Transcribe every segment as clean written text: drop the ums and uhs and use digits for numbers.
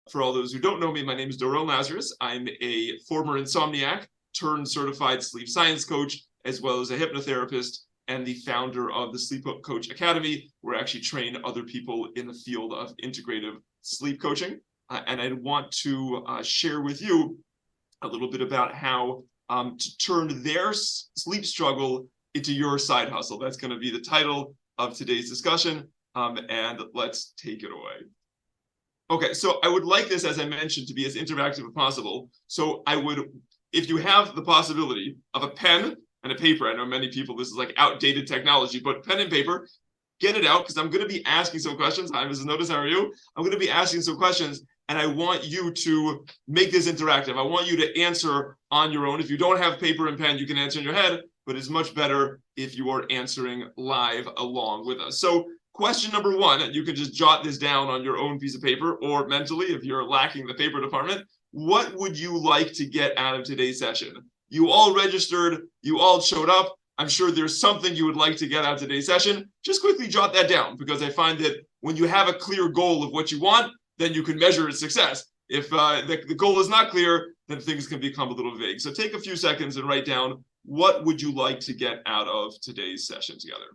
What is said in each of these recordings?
For all those who don't know me, my name is Dorel Lazarus. I'm a former insomniac turned certified sleep science coach, as well as a hypnotherapist and the founder of the Sleep Coach Academy, where I actually train other people in the field of integrative sleep coaching. And I want to share with you a little bit about how to turn their sleep struggle into your side hustle. That's going to be the title of today's discussion. And let's take it away. Okay, so I would like this, as I mentioned, to be as interactive as possible. So I would, if you have the possibility of a pen and a paper, I know many people, this is like outdated technology, but pen and paper, get it out, because I'm going to be asking some questions. Hi, Mrs. Notice, how are you? I'm going to be asking some questions, and I want you to make this interactive. I want you to answer on your own. If you don't have paper and pen, you can answer in your head, but it's much better if you are answering live along with us. So question number one, you can just jot this down on your own piece of paper or mentally if you're lacking the paper department. What would you like to get out of today's session? You all registered, you all showed up. I'm sure there's something you would like to get out of today's session. Just quickly jot that down, because I find that when you have a clear goal of what you want, then you can measure its success. If the goal is not clear, then things can become a little vague. So take a few seconds and write down, what would you like to get out of today's session together?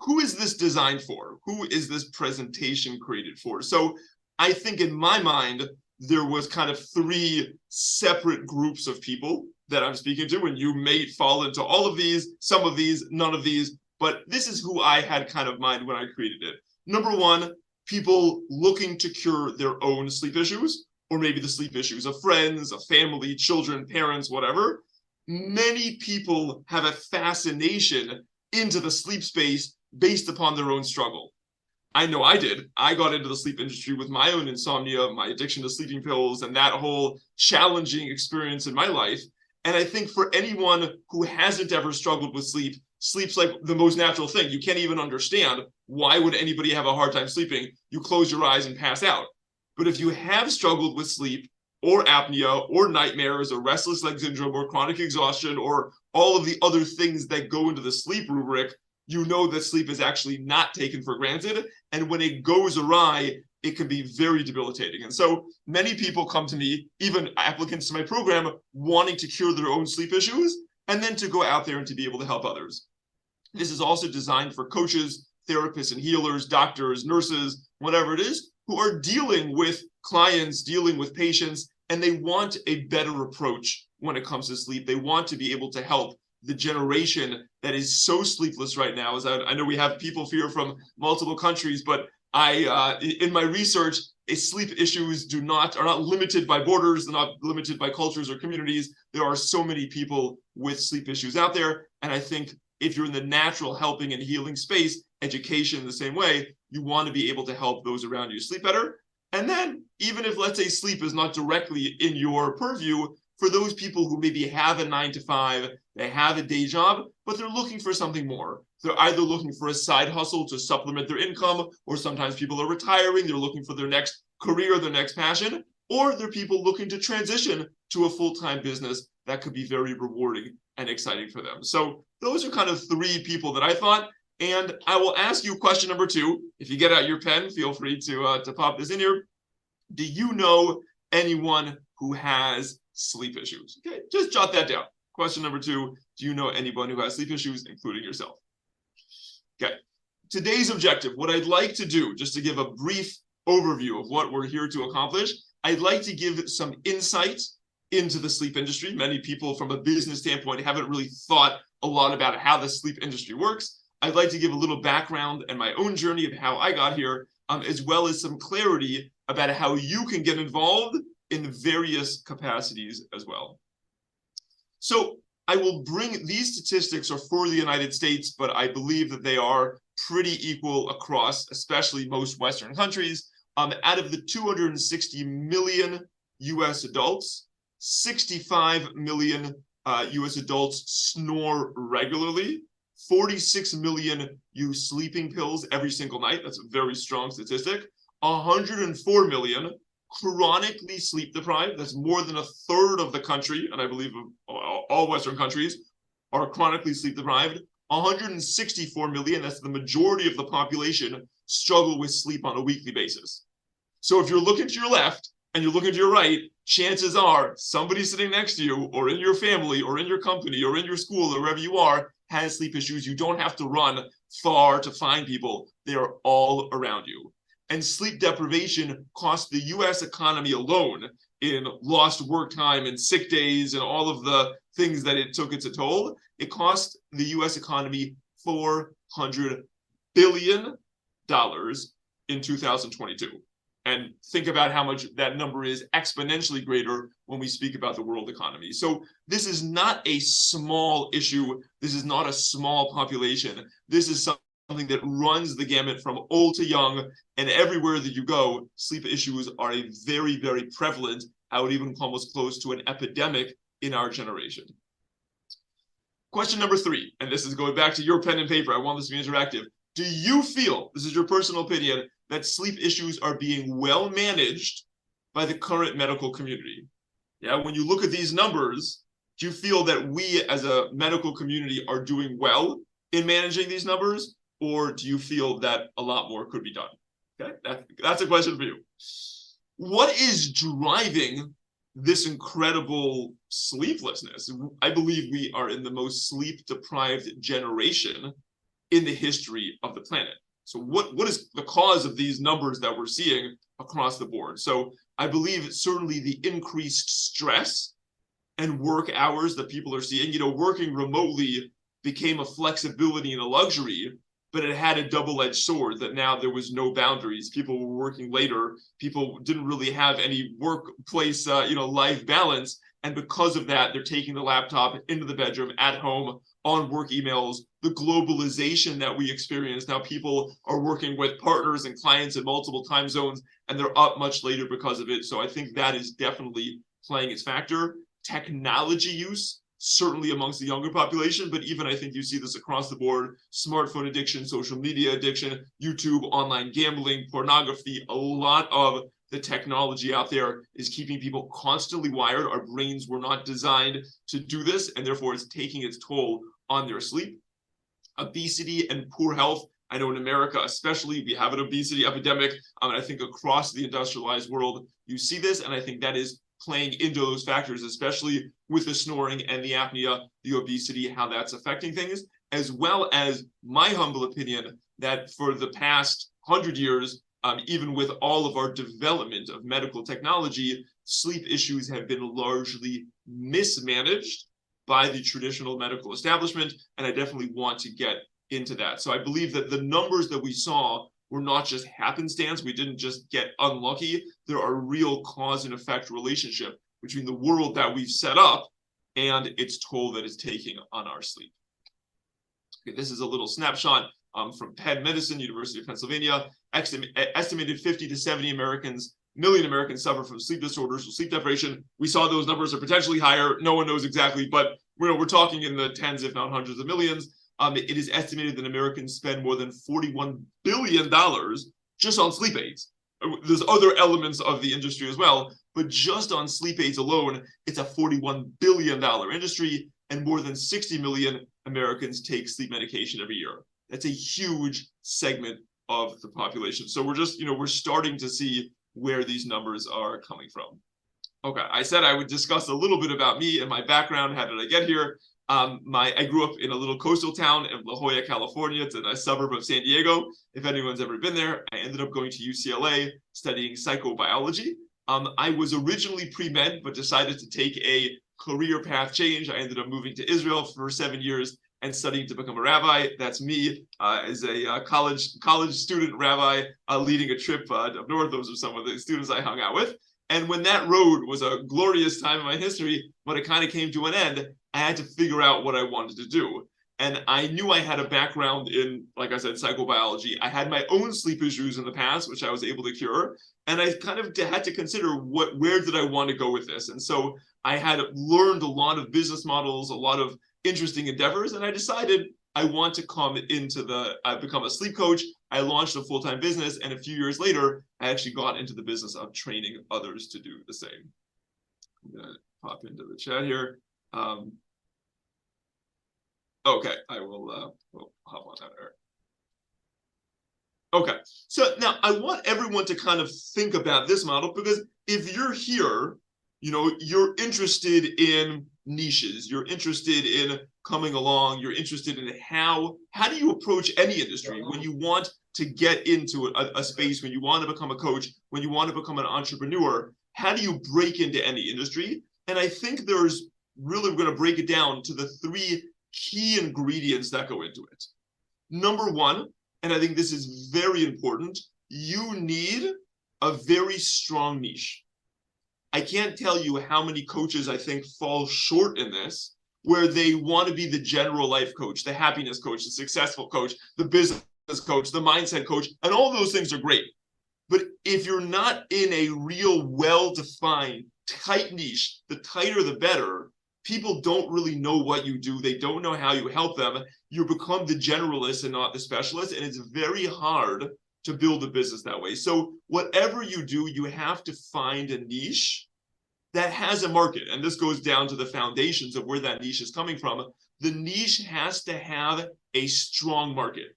Who is this designed for? Who is this presentation created for? So I think in my mind, there was kind of three separate groups of people that I'm speaking to, and you may fall into all of these, some of these, none of these, but this is who I had kind of mind when I created it. Number one, people looking to cure their own sleep issues, or maybe the sleep issues of friends, of family, children, parents, whatever. Many people have a fascination into the sleep space based upon their own struggle. I know I did. I got into the sleep industry with my own insomnia, my addiction to sleeping pills, and that whole challenging experience in my life. And I think for anyone who hasn't ever struggled with sleep, sleep's like the most natural thing. You can't even understand, why would anybody have a hard time sleeping? You close your eyes and pass out. But if you have struggled with sleep or apnea or nightmares or restless leg syndrome or chronic exhaustion or all of the other things that go into the sleep rubric, you know that sleep is actually not taken for granted. And when it goes awry, it can be very debilitating. And so many people come to me, even applicants to my program, wanting to cure their own sleep issues and then to go out there and to be able to help others. This is also designed for coaches, therapists and healers, doctors, nurses, whatever it is, who are dealing with clients, dealing with patients, and they want a better approach when it comes to sleep. They want to be able to help the generation that is so sleepless right now. As I know we have people here from multiple countries, but in my research, sleep issues are not limited by borders, they're not limited by cultures or communities. There are so many people with sleep issues out there. And I think if you're in the natural helping and healing space, education the same way, you want to be able to help those around you sleep better. And then even if, let's say, sleep is not directly in your purview, for those people who maybe have a 9-to-5, they have a day job, but they're looking for something more. They're either looking for a side hustle to supplement their income, or sometimes people are retiring, they're looking for their next career, their next passion, or they're people looking to transition to a full-time business that could be very rewarding and exciting for them. So those are kind of three people that I thought. And I will ask you question number two. If you get out your pen, feel free to pop this in here. Do you know anyone who has sleep issues? Okay, just jot that down. Question number two, do you know anyone who has sleep issues, including yourself? Okay, today's objective, what I'd like to do, just to give a brief overview of what we're here to accomplish, I'd like to give some insight into the sleep industry. Many people from a business standpoint haven't really thought a lot about how the sleep industry works. I'd like to give a little background and my own journey of how I got here, as well as some clarity about how you can get involved in various capacities as well. So I will bring these statistics are for the United States, but I believe that they are pretty equal across, especially most Western countries. Out of the 260 million US adults, 65 million US adults snore regularly. 46 million use sleeping pills every single night. That's a very strong statistic. 104 million chronically sleep deprived. That's more than a third of the country, and I believe all Western countries are chronically sleep deprived. 164 million, that's the majority of the population, struggle with sleep on a weekly basis. So if you're looking to your left and you're looking to your right, chances are somebody sitting next to you or in your family or in your company or in your school or wherever you are has sleep issues. You don't have to run far to find people. They are all around you. And sleep deprivation costs the US economy alone in lost work time and sick days and all of the things that it took its toll. It cost the US economy $400 billion in 2022. And think about how much that number is exponentially greater when we speak about the world economy. So this is not a small issue. This is not a small population. This is something that runs the gamut from old to young, and everywhere that you go, sleep issues are a very, very prevalent, I would even come almost close to an epidemic in our generation. Question number 3, and this is going back to your pen and paper. I want this to be interactive. Do you feel, this is your personal opinion, that sleep issues are being well managed by the current medical community? Yeah, when you look at these numbers, do you feel that we as a medical community are doing well in managing these numbers, or do you feel that a lot more could be done? Okay, that's a question for you. What is driving this incredible sleeplessness? I believe we are in the most sleep-deprived generation in the history of the planet. So what is the cause of these numbers that we're seeing across the board? So I believe certainly the increased stress and work hours that people are seeing. You know, working remotely became a flexibility and a luxury, but it had a double-edged sword that now there was no boundaries. People were working later. People didn't really have any workplace, life balance. And because of that, they're taking the laptop into the bedroom, at home, on work emails. The globalization that we experience now, people are working with partners and clients in multiple time zones, and they're up much later because of it. So I think that is definitely playing its factor. Technology use, certainly amongst the younger population, but even I think you see this across the board: smartphone addiction, social media addiction, YouTube, online gambling, pornography. A lot of the technology out there is keeping people constantly wired. Our brains were not designed to do this, and therefore it's taking its toll on their sleep. Obesity and poor health. I know in America especially, we have an obesity epidemic. And I think across the industrialized world, you see this, and I think that is playing into those factors, especially with the snoring and the apnea, the obesity, how that's affecting things, as well as my humble opinion that for the past 100 years, even with all of our development of medical technology, sleep issues have been largely mismanaged by the traditional medical establishment, and I definitely want to get into that. So I believe that the numbers that we saw were not just happenstance. We didn't just get unlucky. There are real cause and effect relationship between the world that we've set up and its toll that it's taking on our sleep. Okay, this is a little snapshot from Penn Medicine, University of Pennsylvania. Estimated 50 to 70 million Americans suffer from sleep disorders or sleep deprivation. We saw those numbers are potentially higher. No one knows exactly, but we're talking in the tens, if not hundreds of millions. It is estimated that Americans spend more than $41 billion just on sleep aids. There's other elements of the industry as well, but just on sleep aids alone, it's a $41 billion industry, and more than 60 million Americans take sleep medication every year. That's a huge segment of the population. So we're just, we're starting to see where these numbers are coming from. Okay, I said I would discuss a little bit about me and my background. How did I get here? I grew up in a little coastal town in La Jolla, California. It's a nice suburb of San Diego. If anyone's ever been there, I ended up going to UCLA studying psychobiology. I was originally pre-med, but decided to take a career path change. I ended up moving to Israel for 7 years and studying to become a rabbi. That's me as a college student rabbi leading a trip up north. Those are some of the students I hung out with. And when that road was a glorious time in my history, when it kind of came to an end, I had to figure out what I wanted to do. And I knew I had a background in, like I said, psychobiology. I had my own sleep issues in the past, which I was able to cure. And I kind of had to consider where did I want to go with this? And so I had learned a lot of business models, a lot of interesting endeavors, and I decided I want to come into I've become a sleep coach. I launched a full-time business, and a few years later, I actually got into the business of training others to do the same. I'm gonna pop into the chat here. Okay, I will we'll hop on that there. Okay. So now I want everyone to kind of think about this model, because if you're here, you're interested in niches, you're interested in coming along, you're interested in how do you approach any industry when you want to get into a space, when you want to become a coach, when you want to become an entrepreneur, how do you break into any industry? And I think there's really, we're going to break it down to the three key ingredients that go into it. Number one, and I think this is very important, you need a very strong niche. I can't tell you how many coaches I think fall short in this, where they want to be the general life coach, the happiness coach, the successful coach, the business coach, the mindset coach, and all those things are great. But if you're not in a real well-defined, tight niche, the tighter the better, people don't really know what you do. They don't know how you help them. You become the generalist and not the specialist, and it's very hard to build a business that way. So whatever you do, you have to find a niche that has a market. And this goes down to the foundations of where that niche is coming from. The niche has to have a strong market.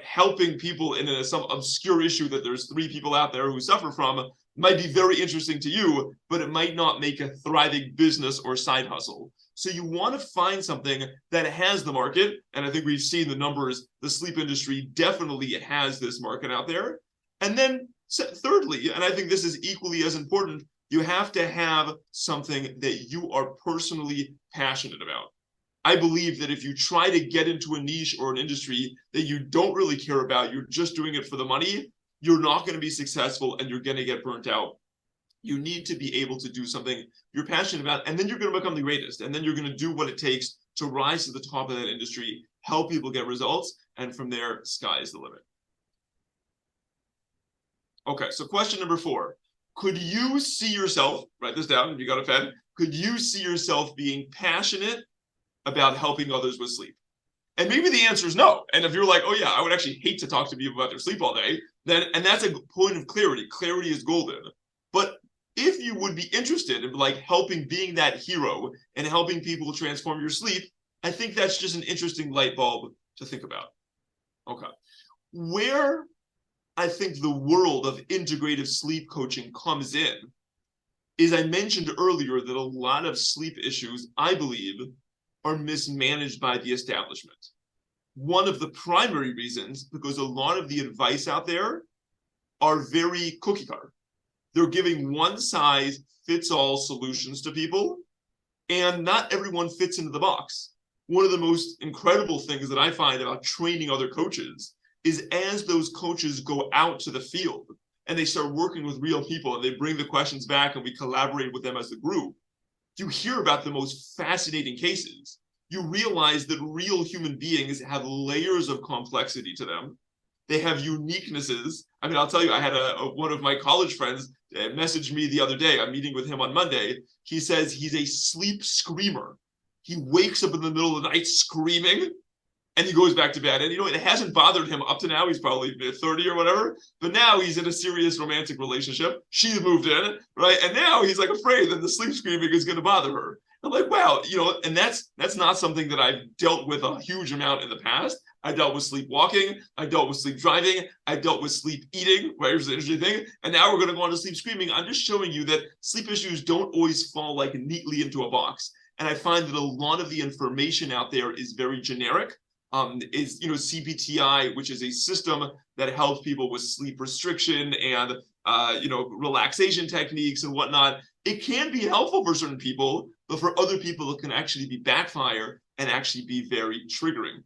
Helping people in some obscure issue that there's 3 people out there who suffer from might be very interesting to you, but it might not make a thriving business or side hustle. So you want to find something that has the market. And I think we've seen the numbers. The sleep industry definitely has this market out there. And then thirdly, and I think this is equally as important, you have to have something that you are personally passionate about. I believe that if you try to get into a niche or an industry that you don't really care about, you're just doing it for the money, you're not going to be successful and you're going to get burnt out. You need to be able to do something you're passionate about, and then you're going to become the greatest. And then you're going to do what it takes to rise to the top of that industry, help people get results, and from there, sky is the limit. Okay, so question number 4. Could you see yourself, write this down if you got a pen, could you see yourself being passionate about helping others with sleep? And maybe the answer is no. And if you're like, oh yeah, I would actually hate to talk to people about their sleep all day, then, and that's a point of clarity. Clarity is golden. But if you would be interested in helping, being that hero and helping people transform your sleep, I think that's just an interesting light bulb to think about. Okay. Where I think the world of integrative sleep coaching comes in is, I mentioned earlier that a lot of sleep issues, I believe, are mismanaged by the establishment. One of the primary reasons, because a lot of the advice out there are very cookie cutter. They're giving one size fits all solutions to people, and not everyone fits into the box. One of the most incredible things that I find about training other coaches is, as those coaches go out to the field and they start working with real people and they bring the questions back and we collaborate with them as a group, you hear about the most fascinating cases. You realize that real human beings have layers of complexity to them. They have uniquenesses. I mean, I'll tell you, I had one of my college friends message me the other day. I'm meeting with him on Monday. He says he's a sleep screamer. He wakes up in the middle of the night screaming, and he goes back to bed. And it hasn't bothered him up to now. He's probably 30 or whatever. But now he's in a serious romantic relationship. She's moved in, right? And now he's afraid that the sleep screaming is going to bother her. I'm like, wow, and that's not something that I've dealt with a huge amount in the past. I dealt with sleepwalking. I dealt with sleep driving. I dealt with sleep eating, right? Here's the interesting thing. And now we're going to go on to sleep screaming. I'm just showing you that sleep issues don't always fall neatly into a box. And I find that a lot of the information out there is very generic. CBTI, which is a system that helps people with sleep restriction and relaxation techniques and whatnot. It can be helpful for certain people, but for other people, it can actually be backfire and actually be very triggering.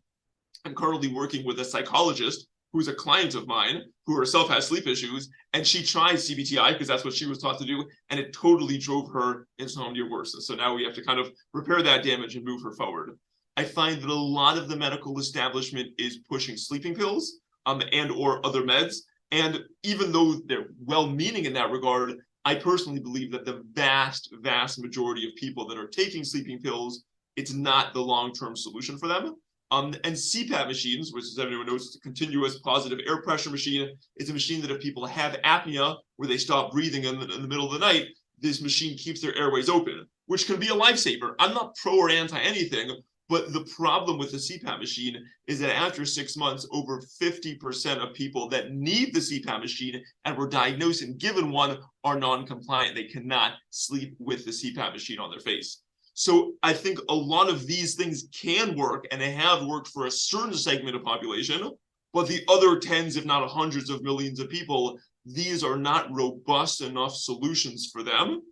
I'm currently working with a psychologist who's a client of mine who herself has sleep issues, and she tries CBTI because that's what she was taught to do, and it totally drove her insomnia worse. So now we have to kind of repair that damage and move her forward. I find that a lot of the medical establishment is pushing sleeping pills and or other meds. And even though they're well-meaning in that regard, I personally believe that the vast, vast majority of people that are taking sleeping pills, it's not the long-term solution for them. And CPAP machines, which, as everyone knows, is a continuous positive air pressure machine. It's a machine that if people have apnea, where they stop breathing in the middle of the night, this machine keeps their airways open, which can be a lifesaver. I'm not pro or anti anything, But the problem with the CPAP machine is that after 6 months, over 50% of people that need the CPAP machine and were diagnosed and given one are non-compliant. They cannot sleep with the CPAP machine on their face. So I think a lot of these things can work, and they have worked for a certain segment of population, but the other tens, if not hundreds of millions of people, these are not robust enough solutions for them.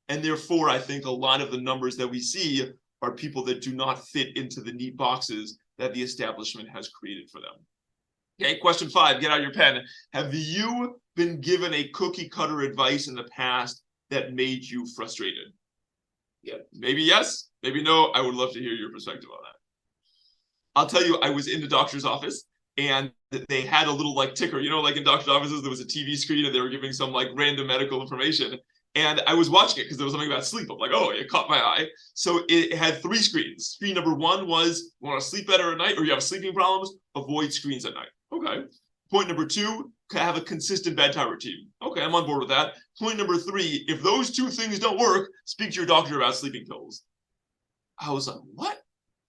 And therefore, I think a lot of the numbers that we see are people that do not fit into the neat boxes that the establishment has created for them. Okay, question 5, get out your pen. Have you been given a cookie cutter advice in the past that made you frustrated? Yeah, maybe yes, maybe no. I would love to hear your perspective on that. I'll tell you, I was in the doctor's office and they had a little like ticker, like in doctor's offices, there was a TV screen and they were giving some like random medical information. And I was watching it because there was something about sleep. I'm like, oh, it caught my eye. So it had 3 screens. Screen number 1 was, you want to sleep better at night or you have sleeping problems? Avoid screens at night. Okay. Point number 2, have a consistent bedtime routine. Okay, I'm on board with that. Point number 3, if those 2 things don't work, speak to your doctor about sleeping pills. I was like, what?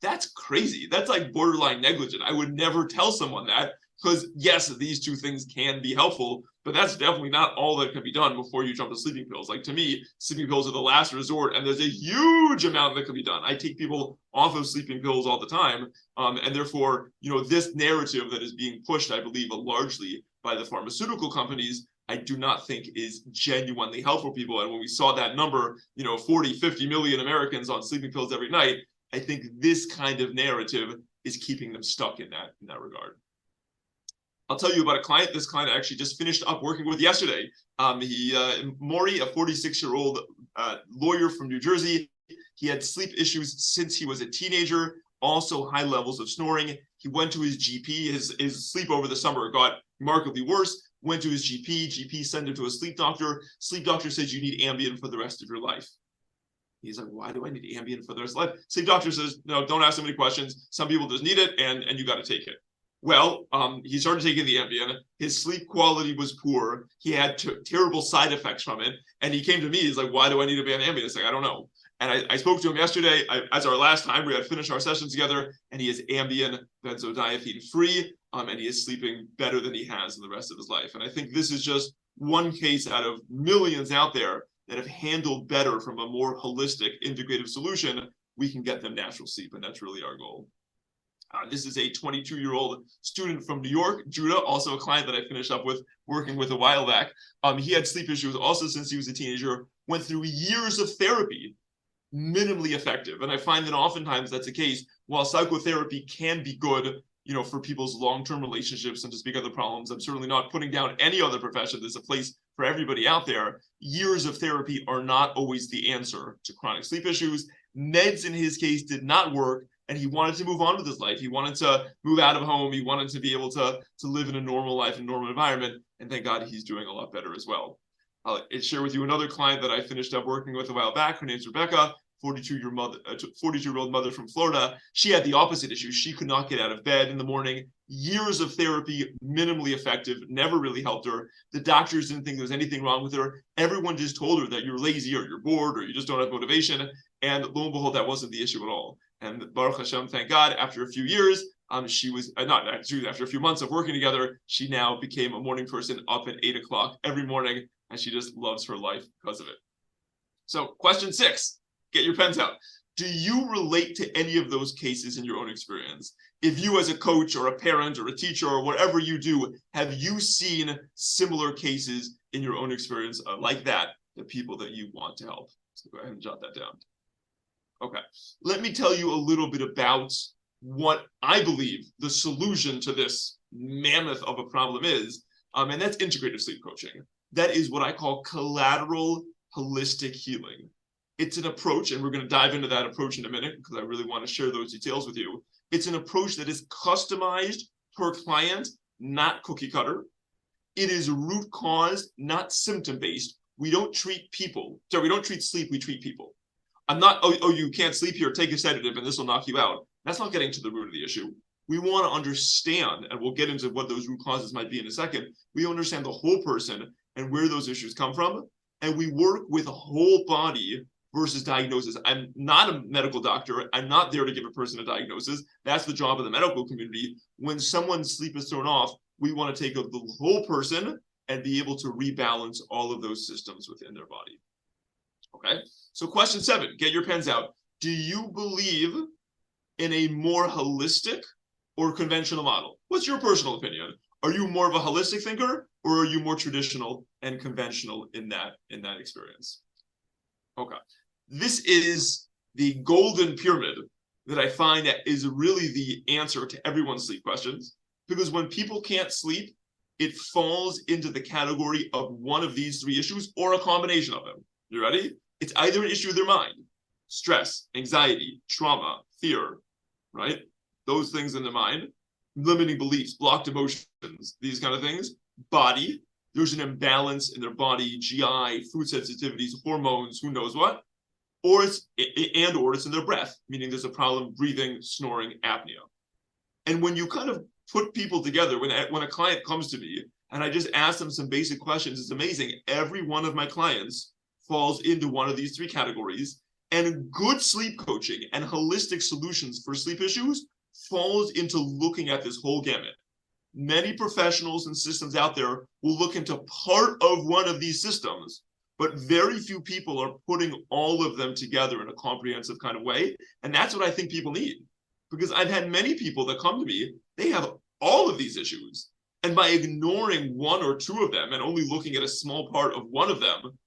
That's crazy. That's like borderline negligent. I would never tell someone that because yes, these 2 things can be helpful, but that's definitely not all that can be done before you jump to sleeping pills. Like to me, sleeping pills are the last resort, and there's a huge amount that can be done. I take people off of sleeping pills all the time, and therefore, this narrative that is being pushed, I believe, largely by the pharmaceutical companies, I do not think is genuinely helpful for people. And when we saw that number, 40, 50 million Americans on sleeping pills every night, I think this kind of narrative is keeping them stuck in that regard. I'll tell you about a client. This client I actually just finished up working with yesterday. Maury, a 46-year-old lawyer from New Jersey. He had sleep issues since he was a teenager, also high levels of snoring. He went to his GP. His sleep over the summer got markedly worse. Went to his GP. GP sent him to a sleep doctor. Sleep doctor says you need Ambien for the rest of your life. He's like, why do I need Ambien for the rest of life? Sleep doctor says, no, don't ask so many questions. Some people just need it, and you got to take it. Well, he started taking the Ambien. His sleep quality was poor. He had terrible side effects from it. And he came to me. He's like, why do I need to be on Ambien? It's like, I don't know. And I spoke to him yesterday. As our last time, we had finished our session together. And he is Ambien benzodiazepine free. And he is sleeping better than he has in the rest of his life. And I think this is just one case out of millions out there that have handled better from a more holistic, integrative solution. We can get them natural sleep. And that's really our goal. This is a 22-year-old student from New York, Judah, also a client that I finished up with, working with a while back. He had sleep issues also since he was a teenager, went through years of therapy, minimally effective. And I find that oftentimes that's the case. While psychotherapy can be good, for people's long-term relationships and to speak other problems, I'm certainly not putting down any other profession. There's a place for everybody out there. Years of therapy are not always the answer to chronic sleep issues. Meds in his case did not work. And he wanted to move on with his life. He wanted to move out of home. He wanted to be able to live in a normal life, in a normal environment. And thank God he's doing a lot better as well. I'll share with you another client that I finished up working with a while back. Her name's Rebecca, 42-year-old mother from Florida. She had the opposite issue. She could not get out of bed in the morning. Years of therapy, minimally effective, never really helped her. The doctors didn't think there was anything wrong with her. Everyone just told her that you're lazy or you're bored or you just don't have motivation. And lo and behold, that wasn't the issue at all. And Baruch Hashem, thank God, after a few years, she was after a few months of working together, she now became a morning person up at 8 o'clock every morning, and she just loves her life because of it. So question 6, get your pens out. Do you relate to any of those cases in your own experience? If you as a coach or a parent or a teacher or whatever you do, have you seen similar cases in your own experience like that, the people that you want to help? So go ahead and jot that down. Okay, let me tell you a little bit about what I believe the solution to this mammoth of a problem is, and that's integrative sleep coaching. That is what I call collateral holistic healing. It's an approach, and we're going to dive into that approach in a minute because I really want to share those details with you. It's an approach that is customized per client, not cookie cutter. It is root cause, not symptom based. We don't treat people. So we don't treat sleep, we treat people. I'm not, you can't sleep here, take a sedative and this will knock you out. That's not getting to the root of the issue. We want to understand, and we'll get into what those root causes might be in a second. We understand the whole person and where those issues come from. And we work with a whole body versus diagnosis. I'm not a medical doctor. I'm not there to give a person a diagnosis. That's the job of the medical community. When someone's sleep is thrown off, we want to take the whole person and be able to rebalance all of those systems within their body. Okay, so question 7, get your pens out. Do you believe in a more holistic or conventional model? What's your personal opinion? Are you more of a holistic thinker, or are you more traditional and conventional in that experience? Okay, this is the golden pyramid that I find that is really the answer to everyone's sleep questions, because when people can't sleep, it falls into the category of one of these 3 issues or a combination of them. You ready? It's either an issue of their mind, stress, anxiety, trauma, fear, right? Those things in the mind, limiting beliefs, blocked emotions, these kind of things. Body, there's an imbalance in their body, GI, food sensitivities, hormones, who knows what. Or it's in their breath, meaning there's a problem breathing, snoring, apnea. And when you kind of put people together, when a client comes to me and I just ask them some basic questions, it's amazing. Every one of my clients falls into one of these 3 categories. And good sleep coaching and holistic solutions for sleep issues falls into looking at this whole gamut. Many professionals and systems out there will look into part of one of these systems, but very few people are putting all of them together in a comprehensive kind of way. And that's what I think people need. Because I've had many people that come to me, they have all of these issues. And by ignoring 1 or 2 of them and only looking at a small part of one of them,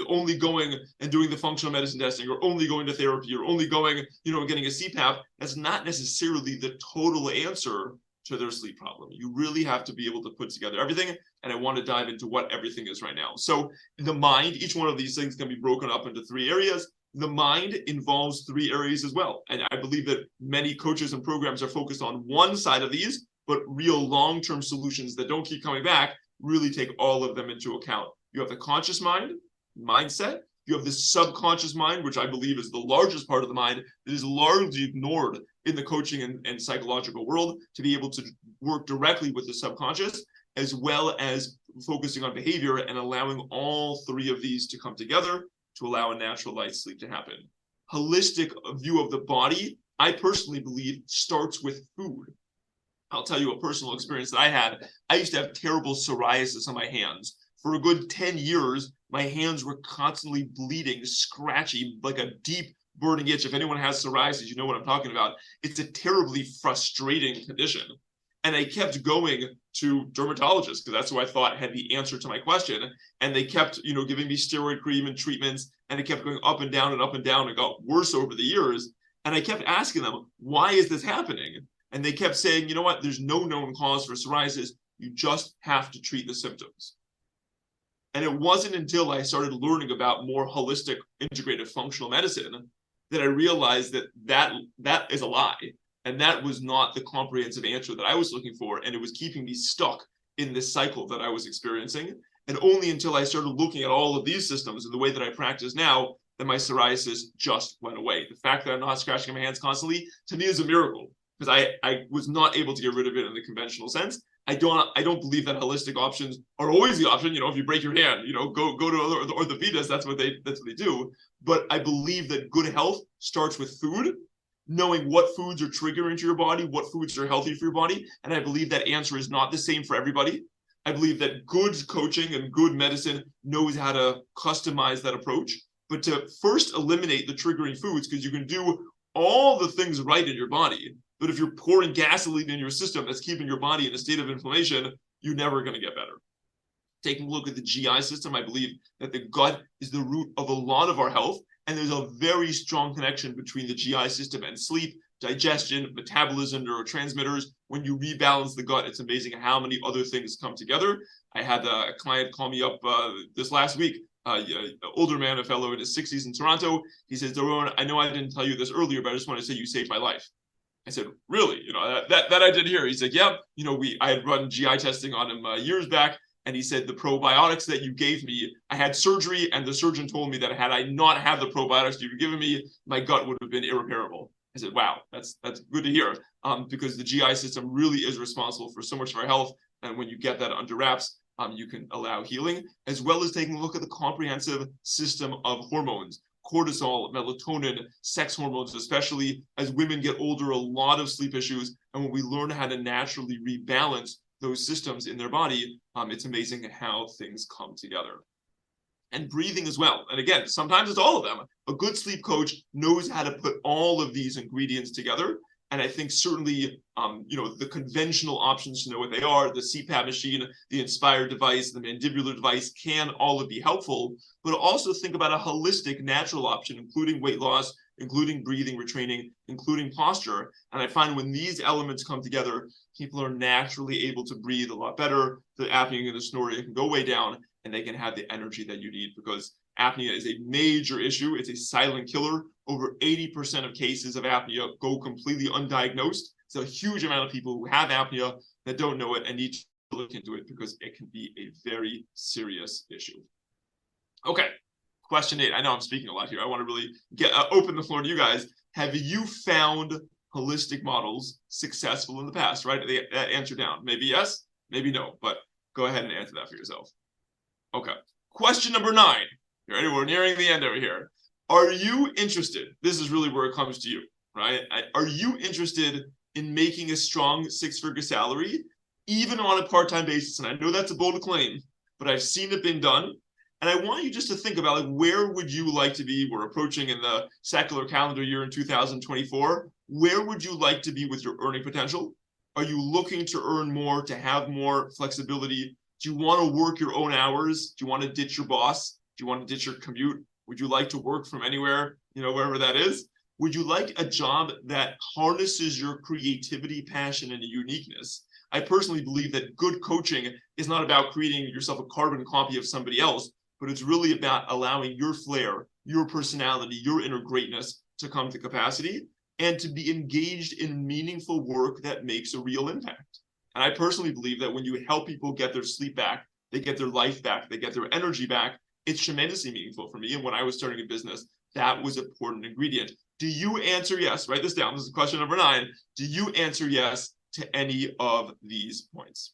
only going and doing the functional medicine testing, or only going to therapy, or only going, getting a CPAP, that's not necessarily the total answer to their sleep problem. You really have to be able to put together everything. And I want to dive into what everything is right now. So the mind, each one of these things can be broken up into 3 areas. The mind involves 3 areas as well. And I believe that many coaches and programs are focused on one side of these, but real long-term solutions that don't keep coming back really take all of them into account. You have the conscious mind, mindset. You have the subconscious mind, which I believe is the largest part of the mind that is largely ignored in the coaching and psychological world, to be able to work directly with the subconscious, as well as focusing on behavior and allowing all 3 of these to come together to allow a natural light sleep to happen. Holistic view of the body, I personally believe, starts with food. I'll tell you a personal experience that I had. I used to have terrible psoriasis on my hands. For a good 10 years, my hands were constantly bleeding, scratchy, like a deep burning itch. If anyone has psoriasis, you know what I'm talking about. It's a terribly frustrating condition. And I kept going to dermatologists, because that's who I thought had the answer to my question. And they kept, giving me steroid cream and treatments, and it kept going up and down and up and down, and got worse over the years. And I kept asking them, why is this happening? And they kept saying, you know what, there's no known cause for psoriasis. You just have to treat the symptoms. And it wasn't until I started learning about more holistic, integrative functional medicine that I realized that is a lie. And that was not the comprehensive answer that I was looking for. And it was keeping me stuck in this cycle that I was experiencing. And only until I started looking at all of these systems in the way that I practice now, that my psoriasis just went away. The fact that I'm not scratching my hands constantly, to me, is a miracle, because I was not able to get rid of it in the conventional sense. I don't believe that holistic options are always the option. If you break your hand, go to the orthopedist. That's what they do. But I believe that good health starts with food, knowing what foods are triggering to your body, what foods are healthy for your body. And I believe that answer is not the same for everybody. I believe that good coaching and good medicine knows how to customize that approach. But to first eliminate the triggering foods, because you can do all the things right in your body. But if you're pouring gasoline in your system that's keeping your body in a state of inflammation, you're never going to get better. Taking a look at the GI system, I believe that the gut is the root of a lot of our health. And there's a very strong connection between the GI system and sleep, digestion, metabolism, neurotransmitters. When you rebalance the gut, it's amazing how many other things come together. I had a client call me up this last week, older man, a fellow in his 60s in Toronto. He says, Doron, I know I didn't tell you this earlier, but I just want to say you saved my life. I said, really? That I did hear. He said, yeah, I had run GI testing on him years back. And he said, the probiotics that you gave me, I had surgery, and the surgeon told me that had I not had the probiotics you've given me, my gut would have been irreparable. I said, wow, that's good to hear, because the GI system really is responsible for so much of our health. And when you get that under wraps, you can allow healing, as well as taking a look at the comprehensive system of hormones. cortisol, melatonin, sex hormones, especially as women get older, a lot of sleep issues. And when we learn how to naturally rebalance those systems in their body, it's amazing how things come together. And breathing as well. And again, sometimes it's all of them. A good sleep coach knows how to put all of these ingredients together. And I think certainly, the conventional options to know what they are, the CPAP machine, the Inspire device, the mandibular device can all be helpful, but also think about a holistic natural option, including weight loss, including breathing retraining, including posture. And I find when these elements come together, people are naturally able to breathe a lot better. The apnea and the snoring can go way down, and they can have the energy that you need, because apnea is a major issue. It's a silent killer. Over 80% of cases of apnea go completely undiagnosed. So a huge amount of people who have apnea that don't know it and need to look into it, because it can be a very serious issue. Okay, question 8. I know I'm speaking a lot here. I want to really open the floor to you guys. Have you found holistic models successful in the past, right? That answer down. Maybe yes, maybe no, but go ahead and answer that for yourself. Okay, question number 9. You ready? We're nearing the end over here. Are you interested? This is really where it comes to you, right? Are you interested in making a strong 6-figure salary, even on a part-time basis? And I know that's a bold claim, but I've seen it being done. And I want you just to think about, like, where would you like to be? We're approaching in the secular calendar year in 2024. Where would you like to be with your earning potential? Are you looking to earn more, to have more flexibility? Do you want to work your own hours? Do you want to ditch your boss? Do you want to ditch your commute? Would you like to work from anywhere, wherever that is? Would you like a job that harnesses your creativity, passion, and uniqueness? I personally believe that good coaching is not about creating yourself a carbon copy of somebody else, but it's really about allowing your flair, your personality, your inner greatness to come to capacity and to be engaged in meaningful work that makes a real impact. And I personally believe that when you help people get their sleep back, they get their life back, they get their energy back, it's tremendously meaningful for me. And when I was starting a business, that was an important ingredient. Do you answer yes? Write this down. This is question number 9. Do you answer yes to any of these points?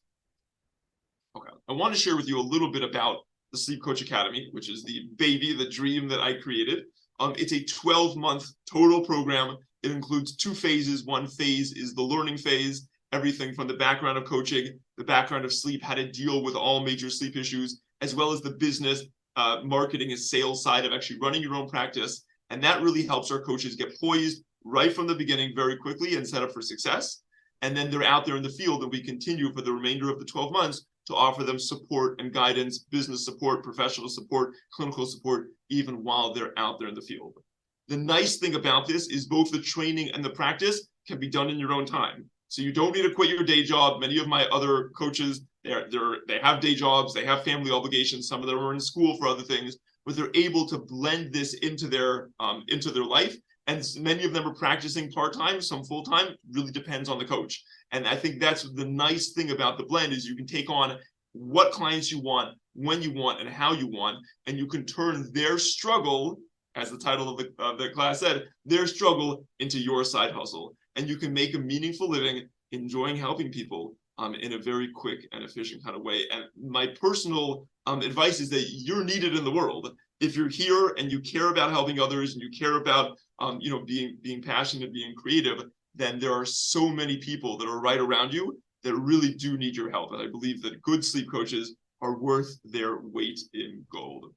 Okay. I want to share with you a little bit about the Sleep Coach Academy, which is the baby, the dream that I created. It's a 12-month total program. It includes 2 phases. One phase is the learning phase, everything from the background of coaching, the background of sleep, how to deal with all major sleep issues, as well as the business, marketing and sales side of actually running your own practice. And that really helps our coaches get poised right from the beginning very quickly and set up for success. And then they're out there in the field, and we continue for the remainder of the 12 months to offer them support and guidance, business support, professional support, clinical support, even while they're out there in the field. The nice thing about this is both the training and the practice can be done in your own time. So you don't need to quit your day job. Many of my other coaches, they have day jobs, they have family obligations. Some of them are in school for other things, but they're able to blend this into their life. And many of them are practicing part-time, some full-time, really depends on the coach. And I think that's the nice thing about the blend is you can take on what clients you want, when you want, and how you want, and you can turn their struggle, as the title of the class said, their struggle into your side hustle. And you can make a meaningful living enjoying helping people in a very quick and efficient kind of way. And my personal advice is that you're needed in the world. If you're here and you care about helping others and you care about being passionate, being creative, then there are so many people that are right around you that really do need your help. And I believe that good sleep coaches are worth their weight in gold.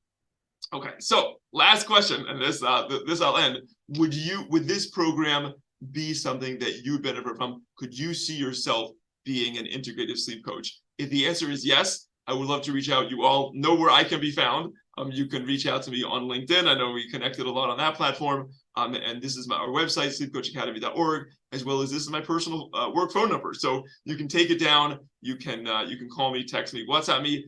Okay, so last question, and this I'll end. Would this program be something that you benefit from? Could you see yourself being an integrative sleep coach? If the answer is yes, I would love to reach out. You all know where I can be found. You can reach out to me on LinkedIn. I know we connected a lot on that platform. And this is our website, sleepcoachacademy.org, as well as this is my personal work phone number. So you can take it down. You can call me, text me, WhatsApp me.